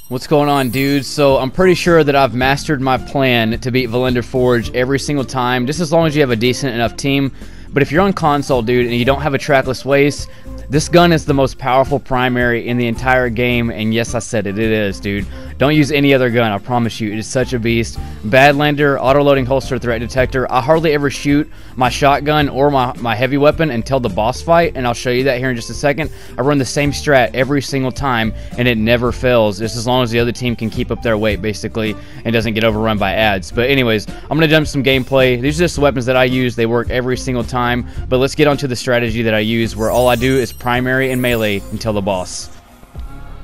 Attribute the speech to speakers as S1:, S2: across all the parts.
S1: What's going on, dudes? So I'm pretty sure that I've mastered my plan to beat Volundr Forge every single time, just as long as you have a decent enough team. But if you're on console, dude, and you don't have a trackless waist, this gun is the most powerful primary in the entire game, and yes, I said it, it is, dude. Don't use any other gun, I promise you. It is such a beast. Badlander, auto-loading holster, threat detector. I hardly ever shoot my shotgun or my heavy weapon until the boss fight, and I'll show you that here in just a second. I run the same strat every single time, and it never fails, just as long as the other team can keep up their weight, basically, and doesn't get overrun by ads. But anyways, I'm going to jump some gameplay. These are just the weapons that I use. They work every single time, but let's get onto the strategy that I use, where all I do is primary and melee until the boss.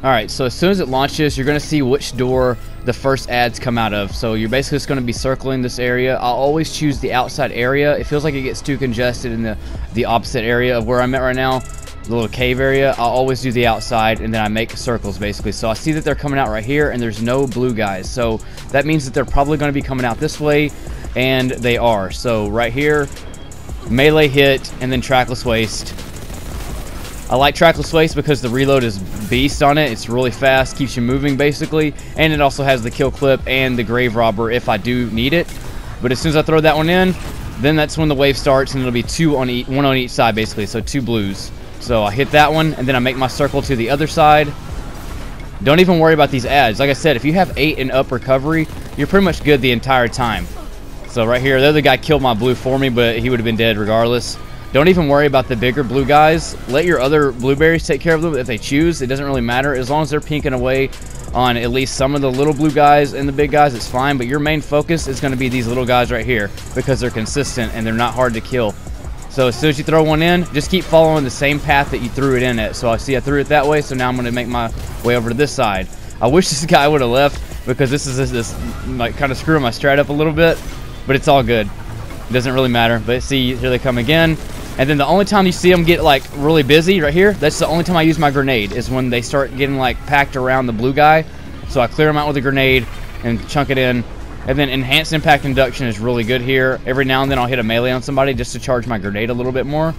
S1: Alright, so as soon as it launches, you're going to see which door the first ads come out of. So you're basically just going to be circling this area. I'll always choose the outside area. It feels like it gets too congested in the opposite area of where I'm at right now, the little cave area. I'll always do the outside, and then I make circles, basically. So I see that they're coming out right here, and there's no blue guys. So that means that they're probably going to be coming out this way, and they are. So right here, melee hit, and then trackless waist. I like trackless waist because the reload is beast on it. It's really fast, keeps you moving basically, and it also has the kill clip and the grave robber if I do need it. But as soon as I throw that one in, then that's when the wave starts, and it'll be one on each side basically, so two blues. So I hit that one, and then I make my circle to the other side. Don't even worry about these ads. Like I said, if you have 8 and up recovery, you're pretty much good the entire time. So right here, the other guy killed my blue for me, but he would have been dead regardless. Don't even worry about the bigger blue guys. Let your other blueberries take care of them if they choose. It doesn't really matter. As long as they're pinking away on at least some of the little blue guys and the big guys, it's fine. But your main focus is going to be these little guys right here because they're consistent and they're not hard to kill. So as soon as you throw one in, just keep following the same path that you threw it in at. So I see I threw it that way, so now I'm going to make my way over to this side. I wish this guy would have left because this is like kind of screwing my strat up a little bit, but it's all good. It doesn't really matter. But see, here they come again. And then the only time you see them get like really busy right here, that's the only time I use my grenade, is when they start getting like packed around the blue guy. So I clear them out with a grenade and chunk it in. And then enhanced impact induction is really good here. Every now and then I'll hit a melee on somebody just to charge my grenade a little bit more.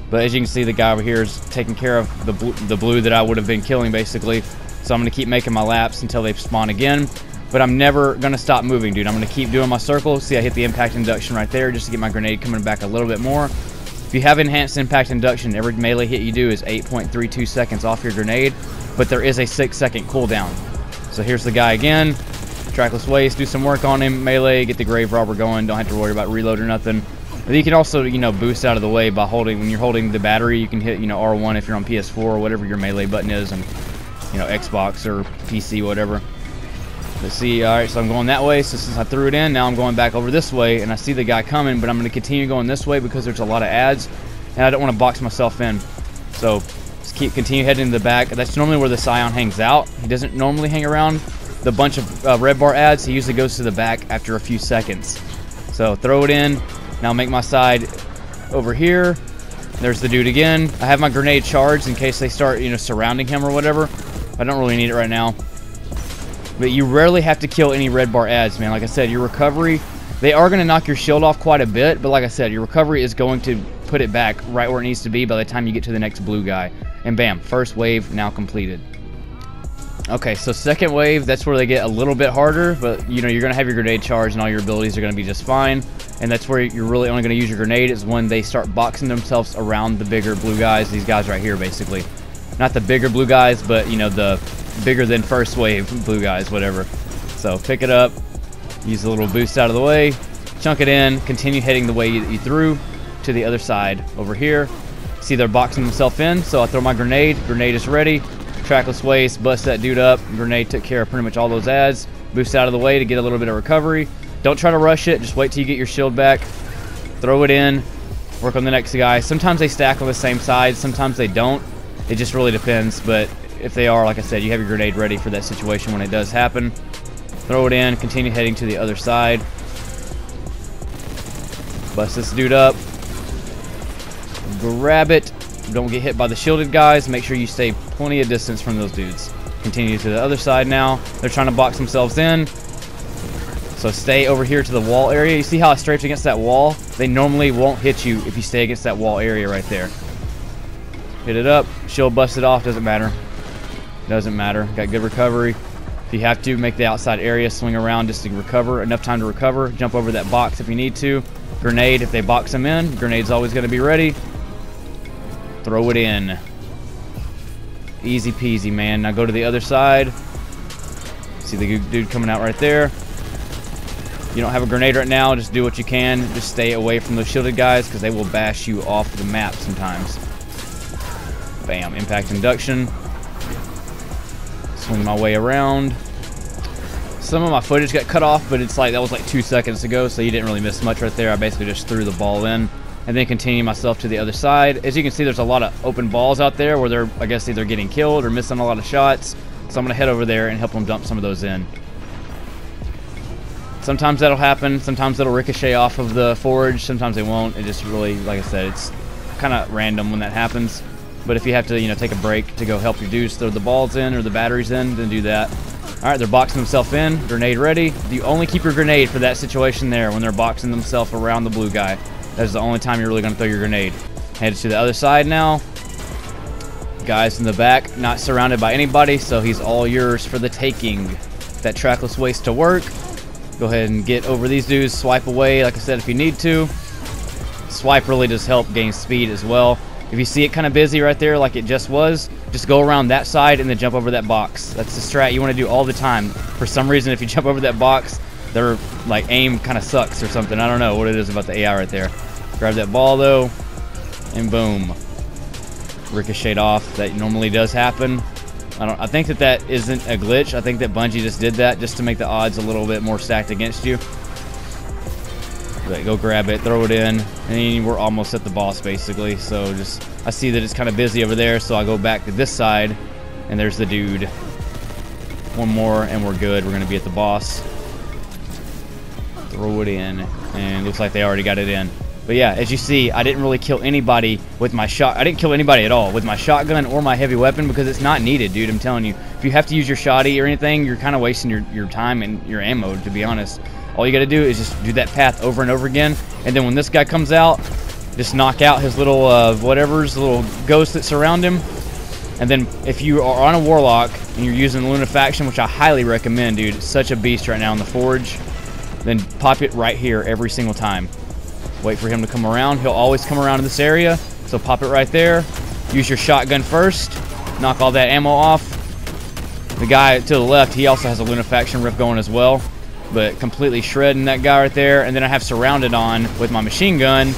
S1: But as you can see, the guy over here is taking care of the blue that I would have been killing basically. So I'm going to keep making my laps until they spawn again. But I'm never going to stop moving, dude. I'm going to keep doing my circle. See, I hit the impact induction right there just to get my grenade coming back a little bit more. If you have enhanced impact induction, every melee hit you do is 8.32 seconds off your grenade, but there is a 6-second cooldown. So here's the guy again. Trackless waist, do some work on him, melee, get the grave robber going. Don't have to worry about reload or nothing. But you can also, boost out of the way by when you're holding the battery. You can hit, R1 if you're on PS4 or whatever your melee button is, and Xbox or PC, whatever. Let's see. All right, so I'm going that way. So since I threw it in, now I'm going back over this way, and I see the guy coming, but I'm going to continue going this way because there's a lot of ads, and I don't want to box myself in. So just continue heading to the back. That's normally where the Scion hangs out. He doesn't normally hang around the bunch of red bar ads. He usually goes to the back after a few seconds. So throw it in. Now make my side over here. There's the dude again. I have my grenade charged in case they start, surrounding him or whatever. I don't really need it right now. But you rarely have to kill any red bar ads, man. Like I said, your recovery, they are going to knock your shield off quite a bit. But like I said, your recovery is going to put it back right where it needs to be by the time you get to the next blue guy. And bam, first wave now completed. Okay, so second wave, that's where they get a little bit harder. But, you're going to have your grenade charged and all your abilities are going to be just fine. And that's where you're really only going to use your grenade is when they start boxing themselves around the bigger blue guys. These guys right here, basically. Not the bigger blue guys, but, the bigger than first wave blue guys, whatever. So pick it up, use a little boost out of the way, chunk it in, continue heading the way you threw to the other side over here. See, they're boxing themselves in, so I throw my grenade is ready, trackless waist, bust that dude up. Grenade took care of pretty much all those ads. Boost out of the way to get a little bit of recovery. Don't try to rush it, just wait till you get your shield back, throw it in, work on the next guy. Sometimes they stack on the same side, sometimes they don't. It just really depends, but if they are, like I said, you have your grenade ready for that situation when it does happen. Throw it in, continue heading to the other side. Bust this dude up. Grab it. Don't get hit by the shielded guys. Make sure you stay plenty of distance from those dudes. Continue to the other side now. They're trying to box themselves in. So stay over here to the wall area. You see how I strafed against that wall? They normally won't hit you if you stay against that wall area right there. Hit it up. Shield busted off. Doesn't matter. Doesn't matter. Got good recovery. If you have to, make the outside area, swing around just to recover, enough time to recover, jump over that box if you need to. Grenade, if they box them in, grenade's always going to be ready. Throw it in. Easy peasy, man. Now go to the other side. See the dude coming out right there. You don't have a grenade right now, just do what you can. Just stay away from those shielded guys because they will bash you off the map sometimes. Bam, impact induction. Swing my way around. Some of my footage got cut off, but it's like that was like 2 seconds ago, so you didn't really miss much right there. I basically just threw the ball in and then continue myself to the other side. As you can see, there's a lot of open balls out there where they're, I guess, either getting killed or missing a lot of shots. So I'm going to head over there and help them dump some of those in. Sometimes that'll happen. Sometimes it'll ricochet off of the forge. Sometimes it won't. It just really, like I said, it's kind of random when that happens. But if you have to, you know, take a break to go help your dudes throw the balls in or the batteries in, then do that. All right, they're boxing themselves in. Grenade ready. You only keep your grenade for that situation there when they're boxing themselves around the blue guy. That is the only time you're really going to throw your grenade. Head to the other side now. Guys in the back, not surrounded by anybody, so he's all yours for the taking. That trackless waste to work. Go ahead and get over these dudes. Swipe away, like I said, if you need to. Swipe really does help gain speed as well. If you see it kind of busy right there like it just was, just go around that side and then jump over that box. That's the strat you want to do all the time. For some reason, if you jump over that box, their like aim kind of sucks or something. I don't know what it is about the AI right there. Grab that ball though, and boom. Ricocheted off. That normally does happen. I think that isn't a glitch. I think that Bungie just did that just to make the odds a little bit more stacked against you. But go grab it, throw it in, and we're almost at the boss basically. So just, I see that it's kind of busy over there, so I go back to this side, and there's the dude. One more, and we're good. We're gonna be at the boss. Throw it in, and it looks like they already got it in. But yeah, as you see, I didn't really kill anybody with my shot. I didn't kill anybody at all with my shotgun or my heavy weapon because it's not needed, dude. I'm telling you. If you have to use your shotty or anything, you're kind of wasting your time and your ammo, to be honest. All you got to do is just do that path over and over again. And then when this guy comes out, just knock out his little whatever's, the little ghosts that surround him. And then if you are on a warlock and you're using Lunafaction, which I highly recommend, dude. It's such a beast right now in the forge. Then pop it right here every single time. Wait for him to come around. He'll always come around in this area. So pop it right there. Use your shotgun first. Knock all that ammo off. The guy to the left, he also has a Lunafaction rift going as well. But completely shredding that guy right there. And then I have surrounded on with my machine gun,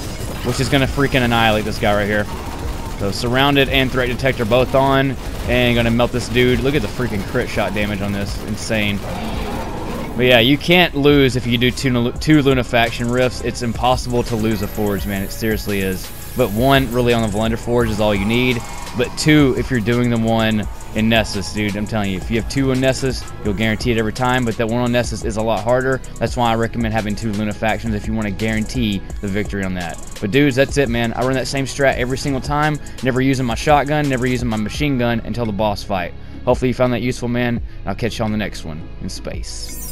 S1: which is going to freaking annihilate this guy right here. So surrounded and threat detector both on. And going to melt this dude. Look at the freaking crit shot damage on this. Insane. But yeah, you can't lose if you do two Lunafaction rifts. It's impossible to lose a forge, man. It seriously is. But one, really on the Volundr forge is all you need. But two, if you're doing the one in Nessus, dude, I'm telling you, if you have two on Nessus, you'll guarantee it every time. But that one on Nessus is a lot harder. That's why I recommend having two Lunafactions if you want to guarantee the victory on that. But dudes, that's it, man. I run that same strat every single time. Never using my shotgun, never using my machine gun until the boss fight. Hopefully you found that useful, man. I'll catch you on the next one in space.